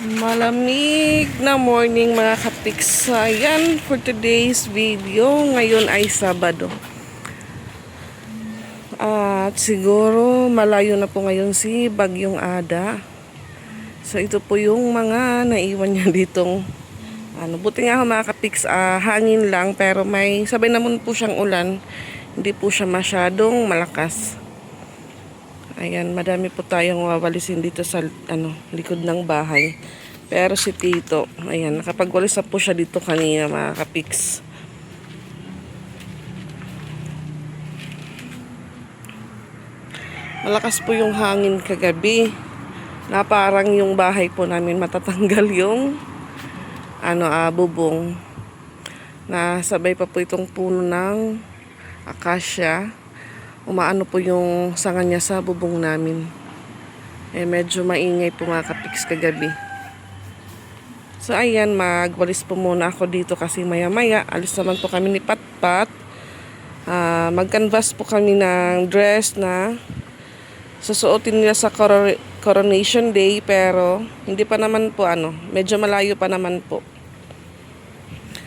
Malamig na morning mga kapiks. Ayan for today's video. Ngayon ay Sabado. At siguro malayo na po ngayon si Bagyong Ada. So ito po yung mga naiwan niya ditong buti nga ako mga kapiks, hangin lang pero may sabay naman po siyang ulan. Hindi po siya masyadong malakas. Ayan, madami po tayong wawalisin dito sa likod ng bahay. Pero si Tito, ayan, nakapagwalis na po siya dito kanina mga kapiks. Malakas po yung hangin kagabi. Na parang yung bahay po namin matatanggal yung bubong. Na sabay pa po itong puno ng akasya. Umaano po yung sanga niya sa bubong namin. Medyo maingay po mga kapiks kagabi. So ayan, magwalis po muna ako dito kasi maya maya alis naman po kami ni Patpat. Mag-canvas po kami ng dress na susuotin nila sa coronation day, pero hindi pa naman po medyo malayo pa naman po.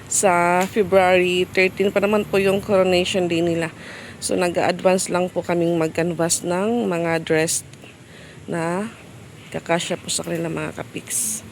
Sa February 13 pa naman po yung coronation day nila. So nag-advance lang po kaming mag-canvas ng mga dress na kakasya po sa kanila mga kapiks.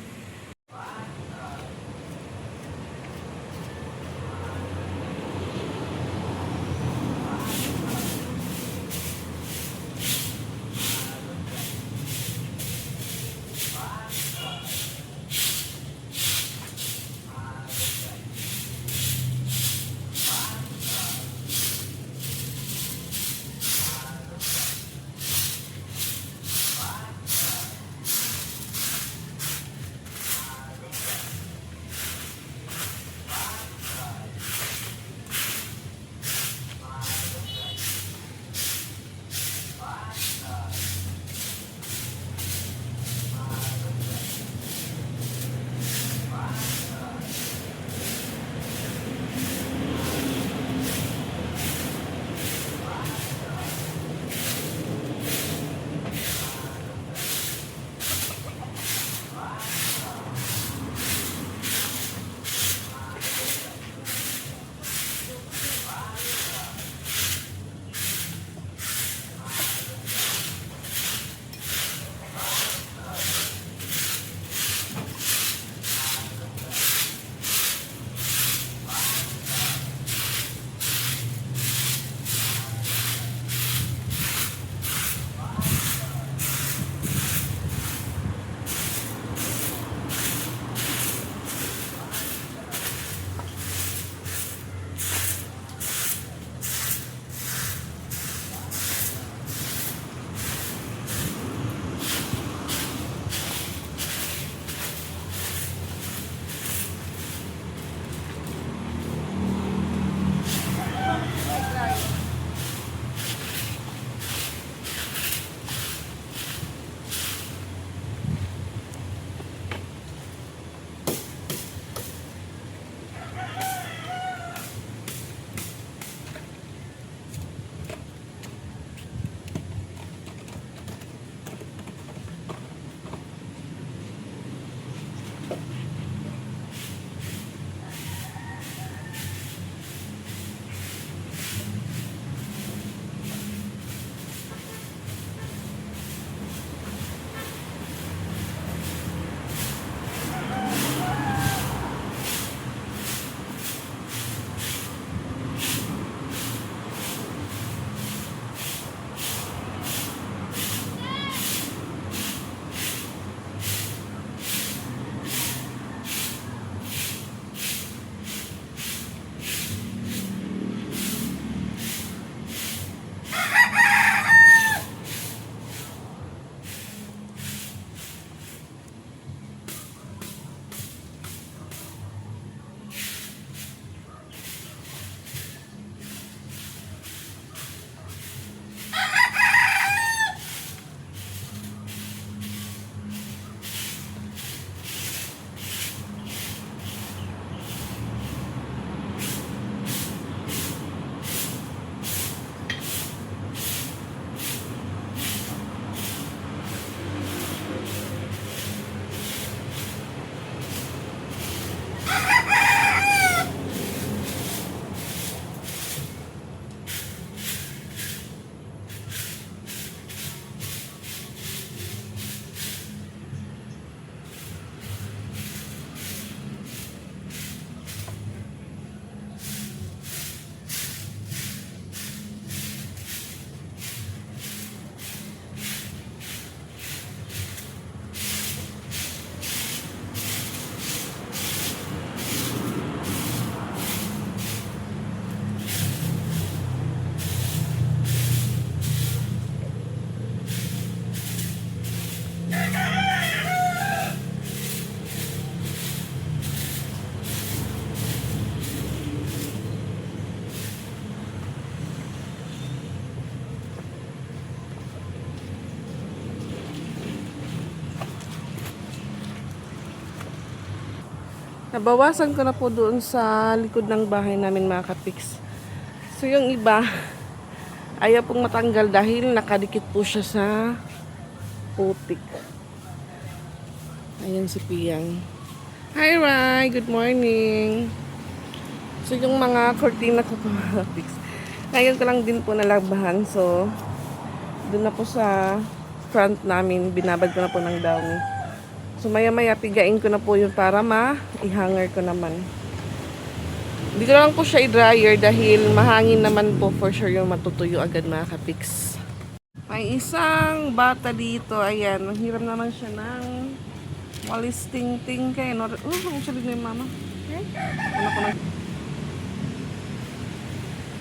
Nabawasan ko na po doon sa likod ng bahay namin mga kapiks. So yung iba, ayaw pong matanggal dahil nakadikit po siya sa putik. Ayan si Piyang. Hi Rai, good morning. So yung mga cortina ko po mga kapiks, ngayon ko lang din po nalabahan. So doon na po sa front namin, binabad ko na po ng downy. So maya-maya pigain ko na po yun para ma-i-hanger ko naman. Hindi ko lang po siya i-dryer dahil mahangin naman po, for sure yung matutuyo agad mga kapiks. May isang bata dito, ayan, mahirap naman siya ng walis ting-ting kayo. Ang sabi na yung mama. Okay? Ano ko na?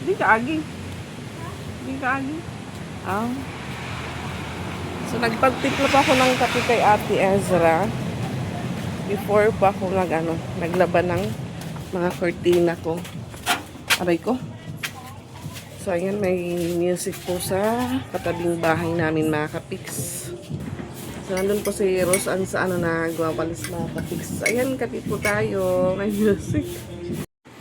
Hindi ka agi. Hindi ka agi. Oh. So nagpagtipla pa ako ng kape kay Ate Ezra before pa ako naglaban ng mga cortina ko. Aray ko. So ayan, may music po sa katabing bahay namin mga kapiks. So nandun po si Rose sa nagwawalis mga kapiks. Ayan, kape po tayo. May music.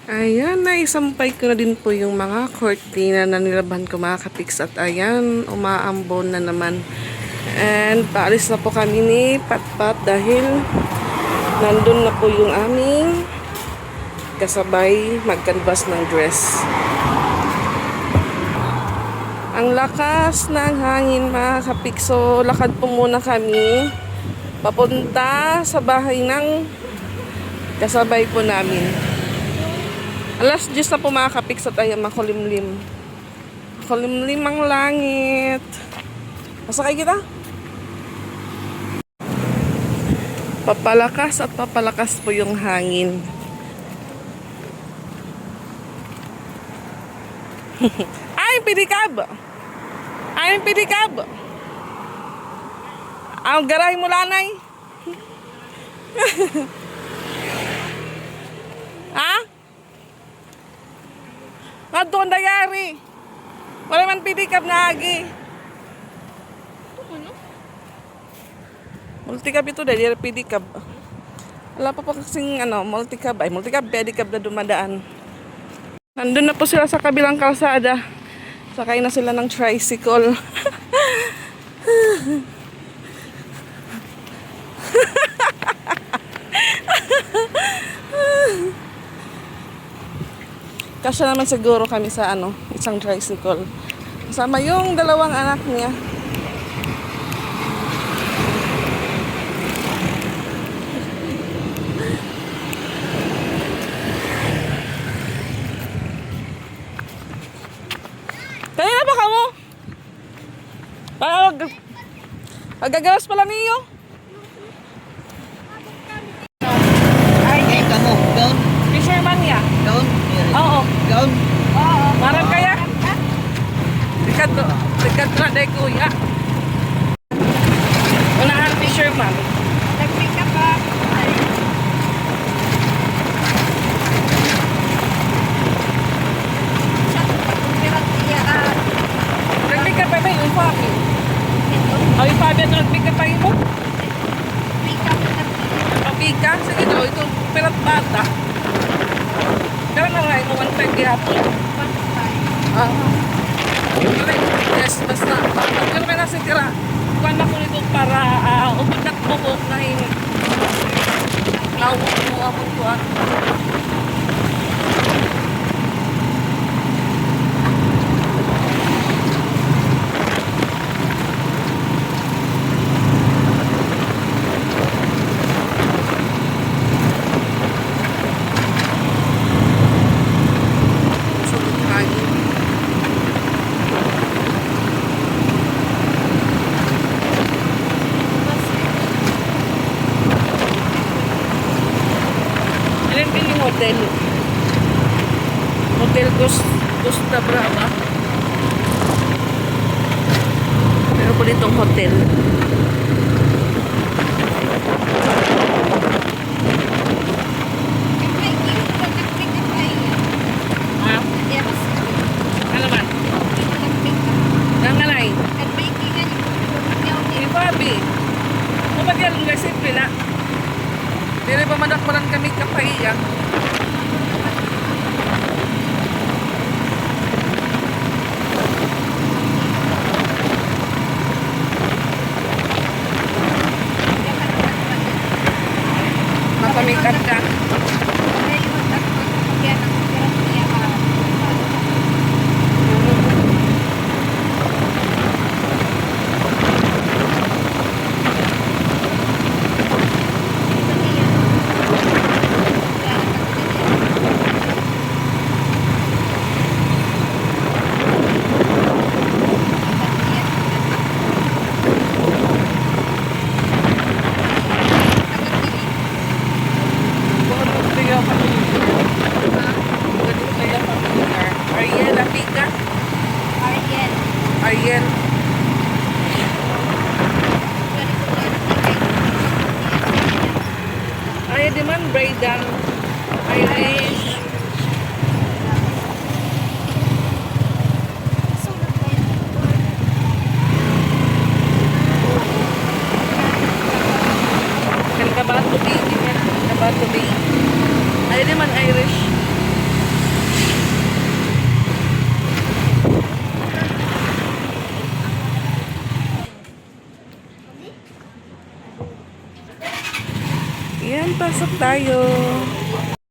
Ayan, naisampay ko na din po yung mga cortina na nilaban ko mga kapiks. At ayan, umaambon na naman. And paalis na po kami ni Patpat dahil nandun na po yung aming kasabay mag-canvas ng dress. Ang lakas ng hangin mga kapiks. So lakad po muna kami papunta sa bahay ng kasabay po namin. Alas 10 na po mga kapiks at ayan, makulimlim. Makulimlim ang langit. Masakay kita? Papalakas at papalakas po yung hangin. Ay, pedicab! Ay, pedicab! Ang garay mo lanay. Ha? Nga doon dayari. Wala man pedicab na agi. Multicab ito dahil pedicab. Wala pa po kasing multicab. Ay, multicab, pedicab na dumadaan. Nandun na po sila sa kabilang kalsada. Sakay na sila ng tricycle. Kasya naman siguro kami sa isang tricycle. Kasama yung dalawang anak niya. Kanina ba ka mo? Magagawas pala niyo. Ay, kamu. Doon. Fisherman niya. Doon. Oo. Doon. Oo. Marang kaya? Dekat na day kuya. Unahan fisherman. Nag-pick up pa. Nag-pick up pa ba yung papi? O yung papi ito nag-pick up pa mo? Pick up? Sige daw, ito pirat bata. Kaya na nga, ito 1.5 gihapon. Yes, basta. Pero may nasa tira. Kuhan ako nito para umikat mo ko na yung nawag mo ako kuhan. Hotel Costa Brava. Pero po ditong hotel. Ha? Ano man? Nanganay? Ipabi. Kapag yan, simple na. Dili pa man budak malan kami kapaiya. Mapamikap ka. Ariel, Apika? Ariel. Ay, di man, Braydan. Irish. Kan Kabato Bay. Kabato Bay. Ay, di man, Irish. Yan, pasok tayo.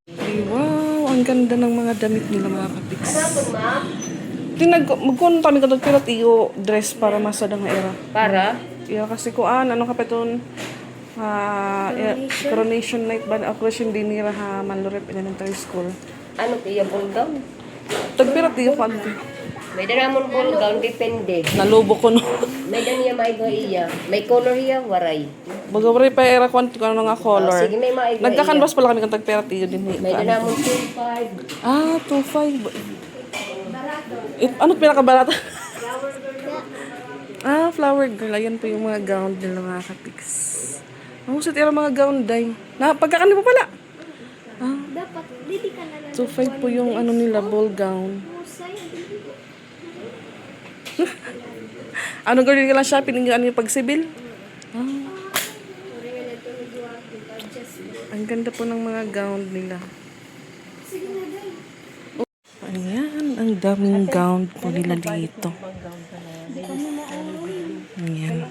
Ay, wow, ang ganda ng mga damit nila mga kapiks. Magkun kami katong pero tiyo dress para masadang nga era. Para? Iya kasi kuan ano ka pa ton coronation night ba operation dinira ha Manlurep Elementary School. Ano kaya bulgaw? Tagpira tiyo kan. May daramon bulgaw, depende. Nalubo ko no. May daniya maigo iya. May color iya, waray. Bagawari pa era kung ano nga color. Sige, may maigo iya. Nagkakanbas pala kami kan tagpira tiyo din. May daramon 25. Ah, 2.5. Ano pinakabarata? Ah, flower girl. Ayan po yung mga gown nila mga kapiks. Ang sa tira mga gown day. Pagkakano pa pala? Ah, Dapat, dili ka na lang. 2.5 po yung ano nila, ball gown. Ano gawin ka lang shopping? Ano yung pagsibil? Ah, ang ganda po ng mga gown nila. Ayan, ang daming gown po nila dito. Ayan.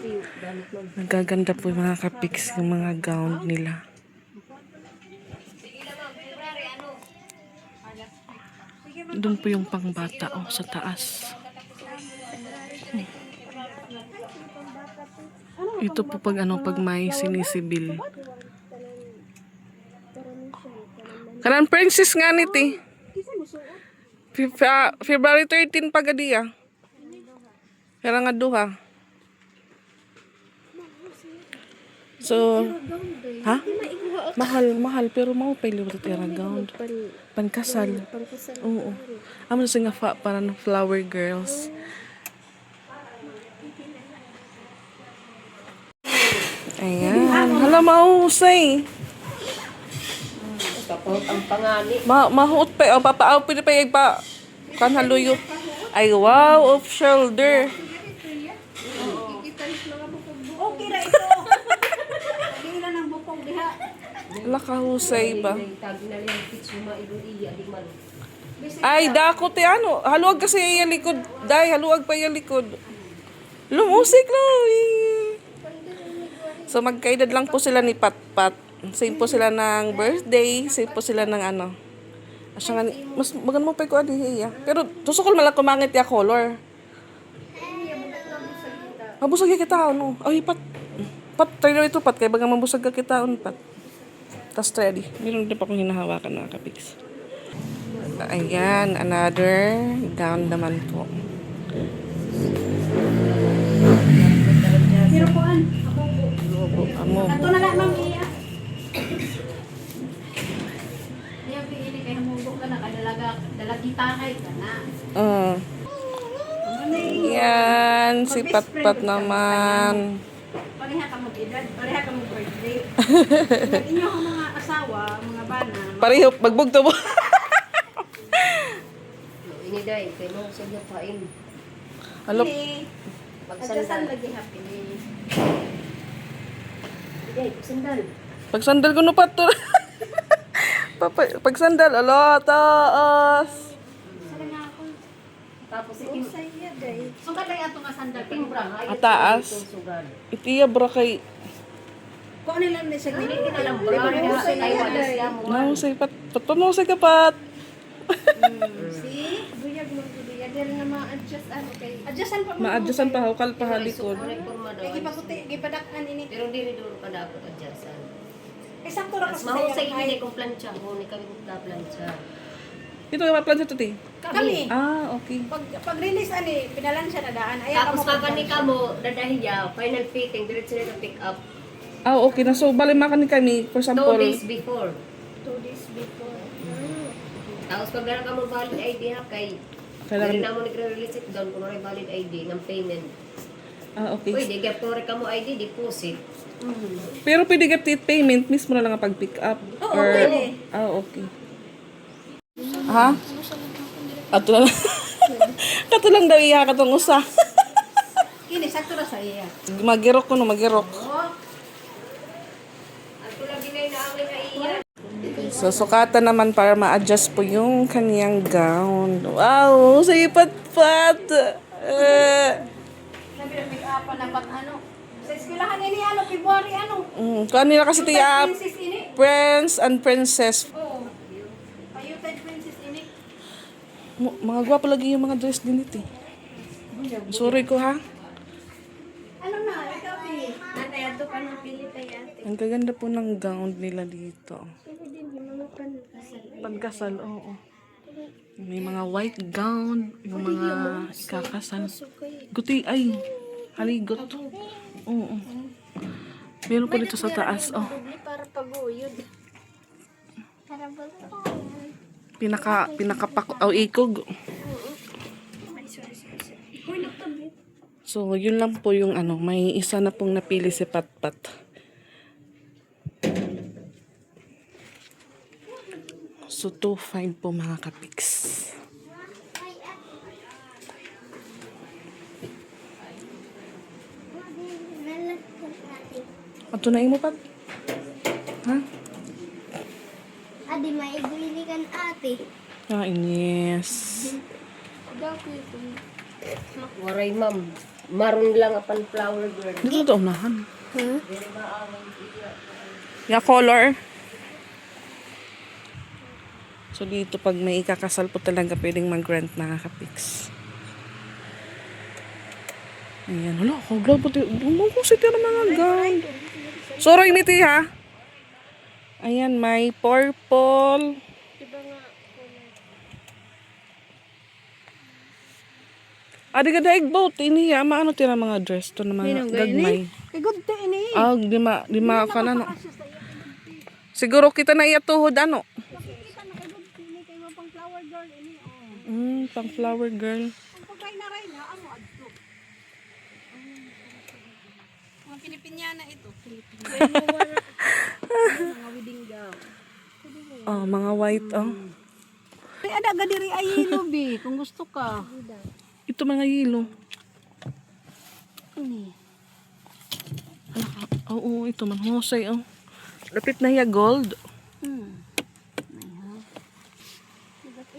Nagaganda po yung mga kapiks yung mga gown nila. Doon po yung pangbata sa taas. Ito po pag may sinisibil. Kanan princess nga niti. February 13 pagadi ah. Kaya nga duha. So, ha? Mahal, pero mau pa yung tira gown. Pankasal. Oo. Amo sa nga para ng flower girls. Ayan. Hala, mahusay. Kapot ang pangani. Mahuot pa. O, papaaw, pwede pa yung kanhaluyo. Ay, wow, off shoulder. Okay ra ito. Dili na ng bukong diha. Wala kahusay ba? Tagi na lang pitch mo maigo iya di man. Ay, dako te ano. Haluag kasi yung likod. Day, haluag pa yung likod. Lumusik no. So, magkaedad lang po sila ni Patpat. Same po sila ng birthday. Same po sila ng ano. Asya nga, mas magan mo pa ko adi iya. Pero, tusukol malang kumangit ya color. Mabusag ya kita, ano? Ay, Pat, try na ito, Pat. Kaya bagang mabusag ka kita, Pat. Tas try, adi. Meron din pa akong hinahawakan, mga kapiks. Ayan, another gown naman po. Pero kuan, Amo. ato na lang ma'am iya. Iya pili kay namugok ka na dalagi tahay ka na. Yan, si Patpat naman. Pareha ka mag-edad, pareha ka mag-birthday. Inyo ang mga asawa, mga bana. Pareho, magbugto mo. Ini day, kay mo sa iyo pain. Alo, Pagsasan lagi happy ni. Day, sandal. pagsandal ko no Pat to. Pag sandal, alo, taas. Sala nga ako. Tapos Usay ya day. Sugat lang ato nga sandal. timbra. Ataas. Itiya bra kay Kung ano lang ni sa Hindi ka lang bra. Usay Ay, ya wala day. siya mo. nausay pat pamusay ka pat. See? Buyag mo buyag diri na ma-adjust ano kay. Adjustan pa mo. Maadyasan pa hukal pa halikod. Reforma daw. Kay gipakuti gipadak-an ini. Pero diri duro ka dapat adjustan. Kay sakto ra Mas kasi mahusay sayang ini kung plancha mo ni kami kung plancha. Ito yung plan sa tuti. Kami. Ah, okay. Pag-release ani, pinalan siya na daan. Ayan Tapos kakani ka mo dadahiya final fitting diretso na pick up Ah, okay na. So, bali makani kami, for 2 example. days before. 2 days before. Tapos pag gano'n ka mo valid ID ha kay Kailangan- dili na mo nagre-release it down kung may valid ID ng payment. Ah, okay. Uy, di gapore ka mo ID deposit. Pero pwede get payment, mismo na lang ang pag-pick up. Oo, pwede. Ah, okay. Ha? Ato lang. Kato lang daw iya katong usa. Kini sakto ra sa iya. Magirok ko no, magirok. Ato lang ginay na amay na iya. So, sukatan naman para ma-adjust po yung kanyang gown. Wow, sa ipat-pat. Sabi na pick up na pag ano. Sa eskwelahan ini ano February ano. Kanina kasi tiya, Princess ini. Prince and Princess. Oo. Ayutay princess ini. Mga gwapo lagi yung mga dress din ito. Sorry ko ha. Ano na, ikaw ni. Nanay ato ka nang pili tayo. Ang gaganda po ng gown nila dito. Pagkasal, oo. May mga white gown, yung mga ikakasal. Guti ay, haligot. Oo. Meron po dito sa taas, oh. Para paguyod. Para Pinakapak, ikog. So, yun lang po yung ano, may isa na pong napili si Patpat. So, 2.5 po mga kapiks. Ato na mo, Pat? Ha? Adi, maibili kan ate. Ah, inis. Daw ko ito. Waray ma'am. Maroon lang apan flower girl. Dito na ito unahan. Yeah, color. So, dito pag may ikakasal po talaga pwedeng mag-rent na kapiks. Ayan, hala, kagla po tayo. Bumangkusit yan ang mga gown. Sorry, Miti, ha? Ayan, may purple. Adi ka daig boat. Ini, maano tira mga dress to na mga gagmay. Kay good to ini. Ah, di ma ka na, no? Siguro kita na iyatuhod, ano? Kita na kay good to ini kay pang flower girl ini. Oh. Pang flower girl. Ang pagkay na rin ha, amo adto. Mga Pilipinyana ito. Mga wedding gown. Oh, mga white, oh. Ay, ada ga diri ay yellow bi kung gusto ka. Ito mga yelo. Ini. Oo, ito man husay, oh. Lapit na hiya gold.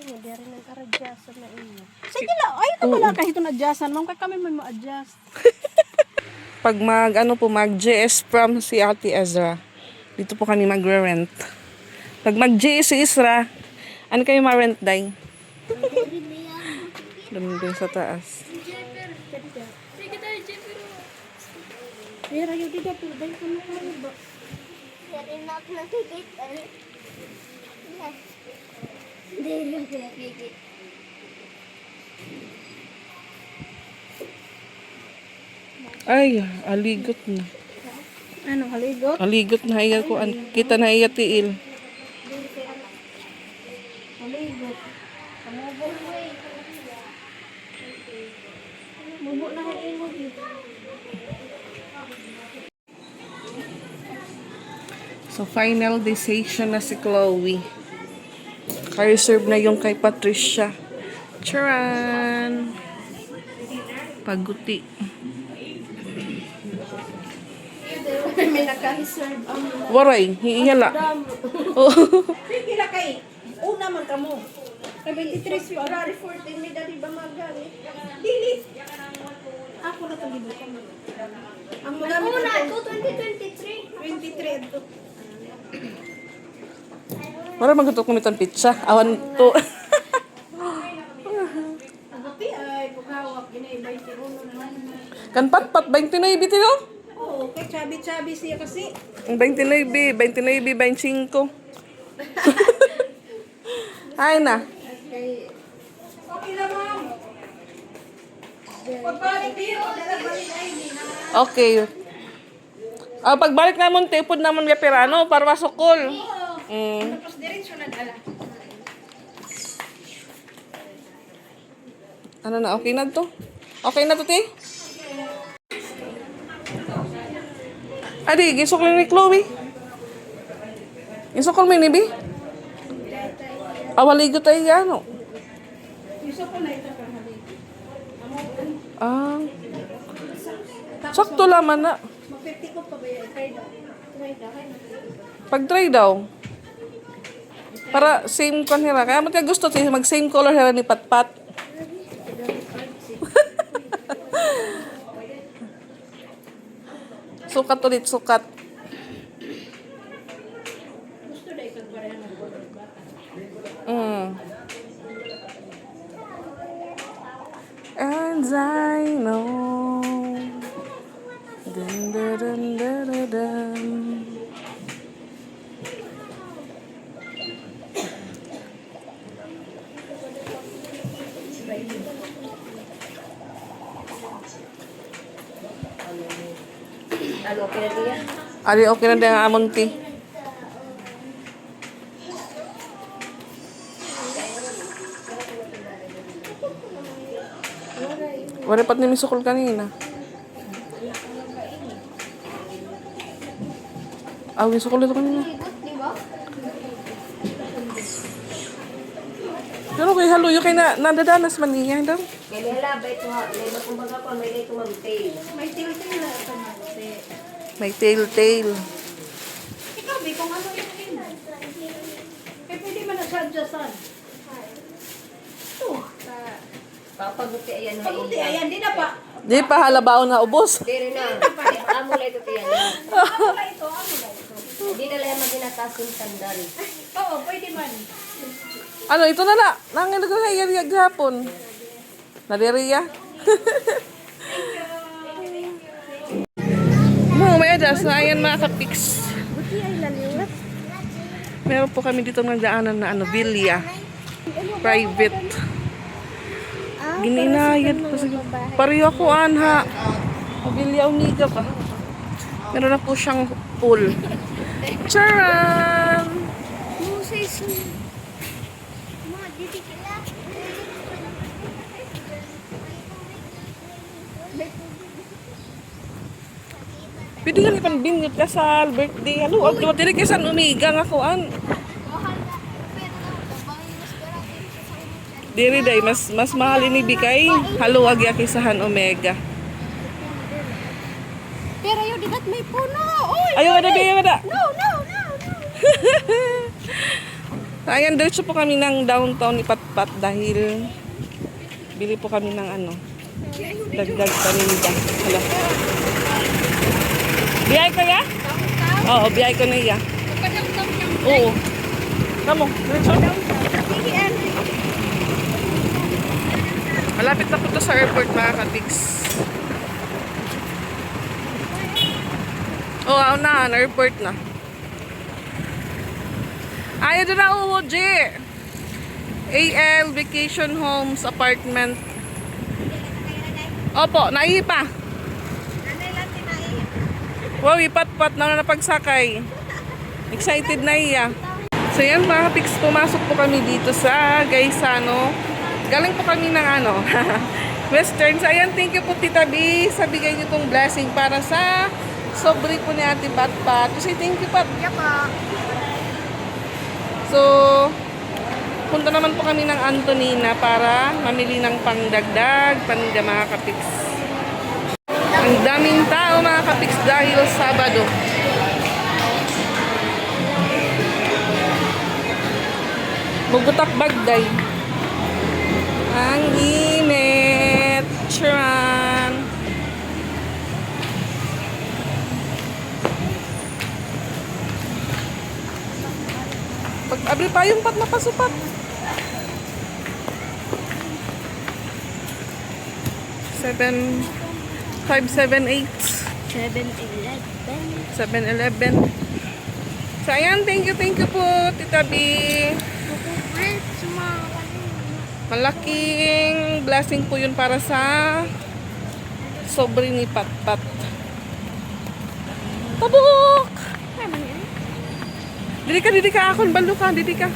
Ini dari nang karadyasan na inyo. Sige lang, ay ito wala kahit na adjustan, ma'am kay kami may ma-adjust. Pag mag JS from si Ate Ezra, dito po kami magre-rent. Pag mag-JS si Ezra, ano kayo ma-rent, day? Doon din sa taas. Pero yung diga pero dahil ko na ba? Dari na ako nakikit. Dari na ako nakikit. Ay, aligot na. Ano, haligot? Aligot na iya ko. Kita na iya tiil. Haligot. Mubo na kay imo dito. So, final decision na si Chloe. Ka-reserve na yung kay Patricia. Charan! Paguti. naka-reserve ang Waray, hiiyala. Oh. Pila kay una man kamo. Kay 23 February 14 may dali ba magali? Dili. Ako na talibutan. Ang mga Una, 2023. 23 ito. Wala magtutok kumitan pizza. Awan to. Buti ay pagkawak ginaibay ti uno naman. Kan patpat 29 bitino. Oo, kay chabi-chabi siya kasi. Ang 29, 25. Ay na. Okay na ma'am. Pagbalik dito, balik ID na. Okay. Pagbalik namon, tipod namon nga pirano para masukol. Tapos diretso na dala. Ano na, okay na to? Okay na to, te? Adi, gisukol ni Chloe. Gisukol mo ni Bi? Awaligo tayo ano? Gusto ko na ito kahali. Ah. Sakto laman na. Mag-50 ko pa ba yan? Try daw. Pag try daw. Para same kon hira. Kaya mo tayo gusto tayo mag same color hira ni Patpat. Sukat ulit, sukat. Gusto na ito pareha ng color bata. And I know. Dun, dun, dun, dun, dun, dun. Ano, kaya niya? Ali, okay na din ang amon ti. Wala pat ni misukol kanina. Misukol ito kanina. Di ba? Pero kay haluyo kay nadadanas man niya daw. Kaya nila, ba ito ha? May kumbaga pa, may ito mag-tail. May ting-ting na ito mati. May tail. Ikaw, Bi, kung ano yung ting. Kaya pwede man nag-adjustan. Ito. Papaguti ayan na Paguti, ayan, di na pa. Di pa halabaon na ubos. Diri na. Amo lang ito tiyan. Amo na ito, amo na ito. Hindi na lang maginatas yung sandal. Oo, pwede man. Ano, ito na na. Nangin ko kay Yariya gapon. Nadiriya. May adas na ayan mga kapiks. Buti ay laliwat. Meron po kami dito ng daanan na villa. Private. Gininayad po sige. Pareho ako anha. Villa Uniga pa. Meron na po siyang pool. Charan! Moses. Mga dito kila. Pwede nga ni panbingot ka sa birthday. Ano? Ang tumatiri kay San Uniga nga kuan. Diri day mas mahal ini bikay haluag ya kisahan Omega. Pero yun, di ba't may puno? Uy! Ayo ada biya ada. No. Ayan, diretso po kami ng downtown ni Patpat dahil bili po kami ng dagdag paninda. Hala. Biyay ka ya? Oo, biyay ko na iya. Oo. Kamo, diretso. Malapit na po to sa airport mga katiks. Oo, na, airport na. Ayaw doon na uwo, G. AL Vacation Homes Apartment. Opo, naipa. Wow, ipat-pat na napagsakay. Excited na iya. So yan mga kapiks, pumasok po kami dito sa Gaisano. Galing po kami ng Western. So ayan, thank you po Tita B sa bigay niyo pong blessing para sa sobre po ni Ate Patpat. Kasi thank you Pat. Yeah, pa. So, punta naman po kami ng Antonina para mamili ng pangdagdag, paninda mga kapiks. Ang daming tao mga kapiks dahil Sabado. Mugutak bagday. Ang init. Charan. Pag-abri pa yung pat mapasupat. 7, 5, 7, 8. 7-Eleven. 7-Eleven. So, ayan. Thank you po, Tita B. Kukulit sa mga kanina. Malaking blessing po yun para sa sobre ni Patpat. Tabuk! Ano yan? Dili ka akon. Balo ka. Dili ka.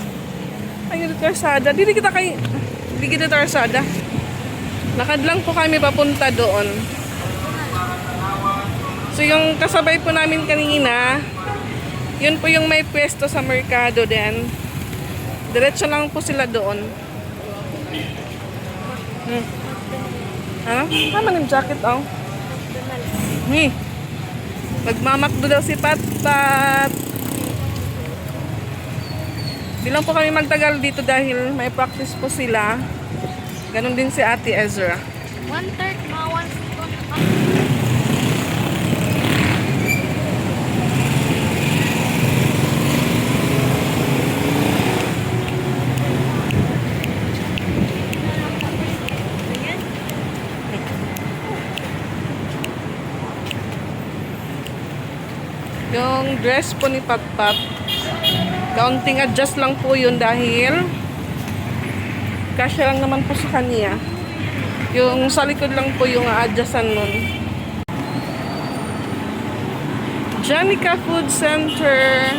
Ay, dito Tarsada. Dili kita kay... Dili kita Tarsada. Lakad lang po kami papunta doon. So, yung kasabay po namin kanina, yun po yung may pwesto sa merkado din. Diretso lang po sila doon. Ano? Tama ng jacket, oh. Magmamakdo daw si Patpat. Di lang po kami magtagal dito dahil may practice po sila. Ganon din si Ate Ezra. 1/3 mga 1/4. Yung dress po ni Patpat, counting adjust lang po yun dahil kasya lang naman po sa kanya. Yung sa likod lang po yung adjustan nun. Janica Food Center.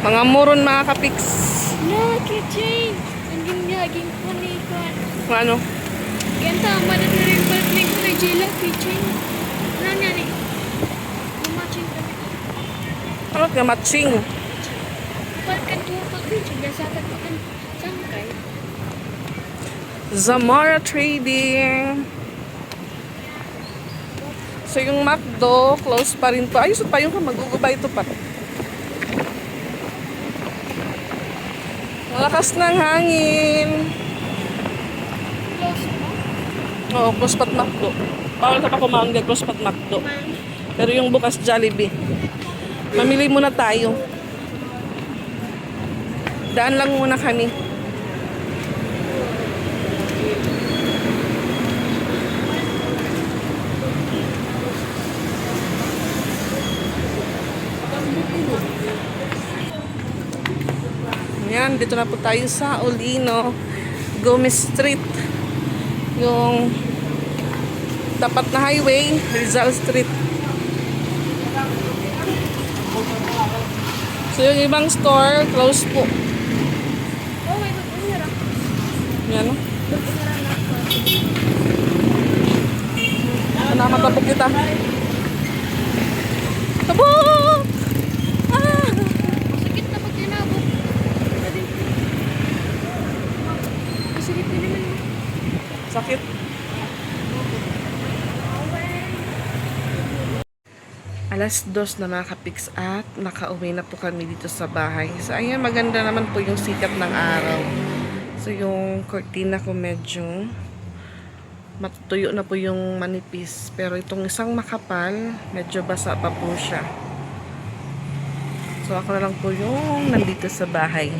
Mga muron mga kapiks. No, kitchen. Ang gaging ko ni Kwan. Ano? Kenta, madat na rin balik ni ko na Jela, kitchen. Ano nga ni? Lumaching kami. Ano ka matching? Balikan ko pag kitchen. Gasatan ko kan sangkay. Zamora Trading. So yung McDo, close pa rin po. Ayos pa yung magugubay ito pa. Malakas ng hangin. Close mo? Oo, close pat McDo. Bawal ka pa kumain dyan, close pat McDo. Pero yung bukas Jollibee. Mamili muna tayo. Daan lang muna kami. Yan, dito na po tayo sa Olino, Gomez Street. Yung tapat na highway, Rizal Street. So yung ibang store, close po. Oh, may mag-unira. Yan o. Namatapok kita. Tabok! Ah! Masakit na pag tinabok. Masakit din naman. Sakit. Alas 2 na mga kapiks at nakauwi na po kami dito sa bahay. So ayan, maganda naman po yung sikat ng araw. So yung cortina ko medyo matutuyo na po yung manipis. Pero itong isang makapal, medyo basa pa po siya. So ako na lang po yung nandito sa bahay.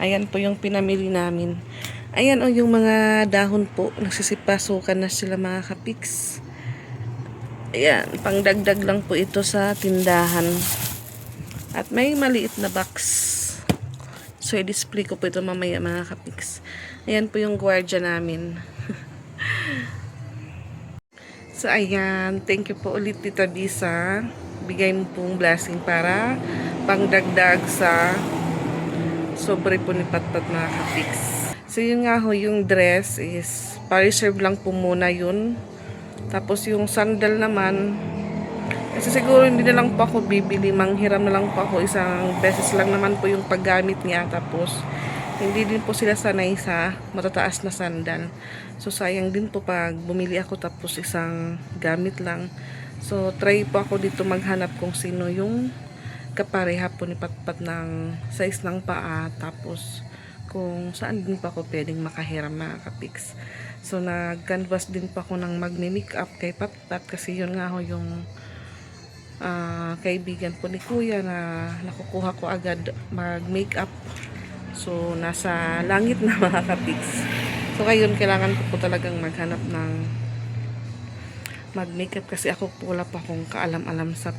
Ayan po yung pinamili namin. Ayan o yung mga dahon po. Nagsisipasukan na sila mga kapiks. Ayan, pangdagdag lang po ito sa tindahan. At may maliit na box. So i-display ko po ito mamaya mga kapiks. Ayan po yung gwardiya namin. So ayan, thank you po ulit Tita Bisa. Bigay mo pong blessing para pangdagdag sa sobre po ni Patpat mga kapiks. So yun nga ho, yung dress is pa-reserve lang po muna yun. Tapos yung sandal naman, kasi siguro hindi na lang po ako bibili, manghiram na lang po ako, isang beses lang naman po yung paggamit niya. Tapos hindi din po sila sanay sa matataas na sandal. So sayang din po pag bumili ako tapos isang gamit lang. So try po ako dito maghanap kung sino yung kapareha po ni Patpat ng size ng paa, tapos kung saan din pa ako pwedeng makahiram mga kapiks. So nag-canvas din pa ako ng magme-makeup kay Patpat kasi yun nga ho yung kaibigan po ni Kuya na nakukuha ko agad mag-makeup. So nasa langit na mga kapiks. So ngayon kailangan ko po talagang maghanap ng mag-makeup kasi ako po wala pa akong kaalam-alam sa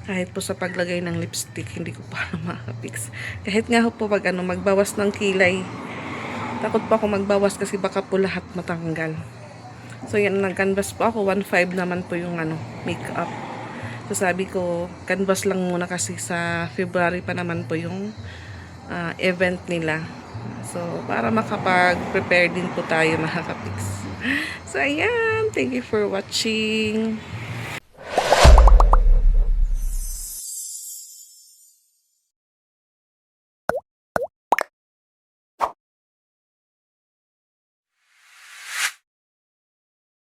kahit po sa paglagay ng lipstick, hindi ko pa alam mga kapiks. Kahit nga po pag magbawas ng kilay, takot pa ako magbawas kasi baka po lahat matanggal. So yan, nag-canvas po ako, 1.5 naman po yung makeup. So sabi ko, canvas lang muna kasi sa February pa naman po yung event nila. So para makapag-prepare din po tayo mga kapiks. So ayan, thank you for watching.